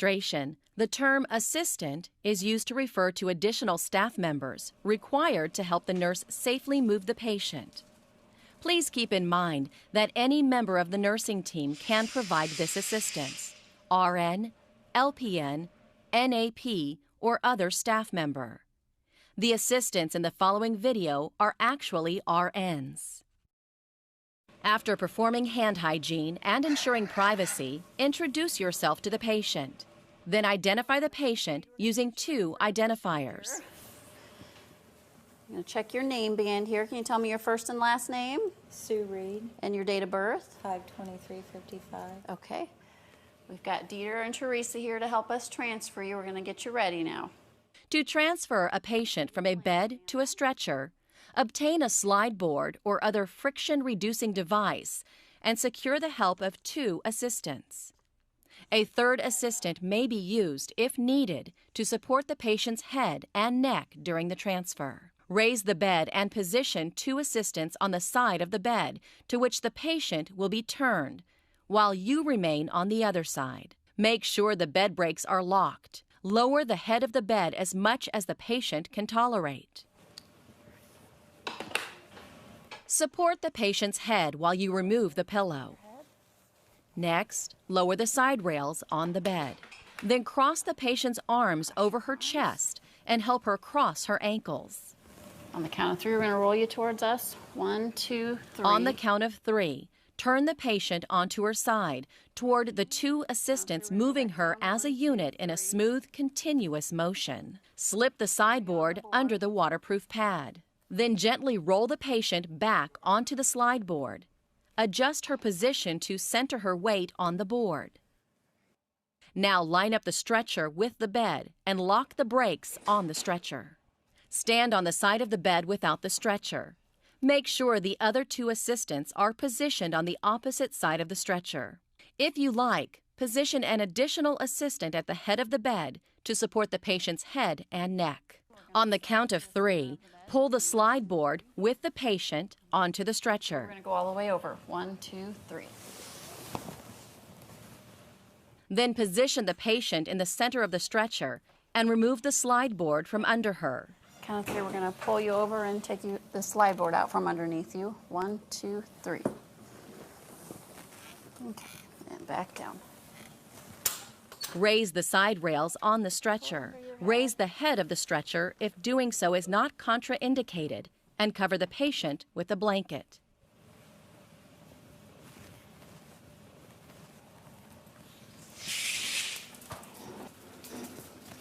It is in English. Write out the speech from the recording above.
illustration, the term assistant is used to refer to additional staff members required to help the nurse safely move the patient. Please keep in mind that any member of the nursing team can provide this assistance: RN, LPN, NAP, or other staff member. The assistants in the following video are actually RNs. After performing hand hygiene and ensuring privacy, introduce yourself to the patient. Then identify the patient using 2 identifiers. I'm going to check your name band here. Can you tell me your first and last name? Sue Reed. And your date of birth? 5/23/55. Okay. We've got Dieter and Teresa here to help us transfer you. We're going to get you ready now. To transfer a patient from a bed to a stretcher, obtain a slide board or other friction-reducing device and secure the help of 2 assistants. A 3rd assistant may be used, if needed, to support the patient's head and neck during the transfer. Raise the bed and position 2 assistants on the side of the bed to which the patient will be turned, while you remain on the other side. Make sure the bed breaks are locked. Lower the head of the bed as much as the patient can tolerate. Support the patient's head while you remove the pillow. Next, lower the side rails on the bed. Then cross the patient's arms over her chest and help her cross her ankles. On the count of 3, we're going to roll you towards us. 1, 2, 3. On the count of 3, turn the patient onto her side toward the 2 assistants, moving her as a unit in a smooth, continuous motion. Slip the sideboard under the waterproof pad. Then gently roll the patient back onto the slide board. Adjust her position to center her weight on the board. Now line up the stretcher with the bed and lock the brakes on the stretcher. Stand on the side of the bed without the stretcher. Make sure the other 2 assistants are positioned on the opposite side of the stretcher. If you like, position an additional assistant at the head of the bed to support the patient's head and neck. On the count of 3, pull the slide board with the patient onto the stretcher. We're going to go all the way over. 1, 2, 3. Then position the patient in the center of the stretcher and remove the slide board from under her. Count of 3, we're going to pull you over and take the slide board out from underneath you. 1, 2, 3. Okay, and back down. Raise the side rails on the stretcher. Raise the head of the stretcher if doing so is not contraindicated, and cover the patient with a blanket.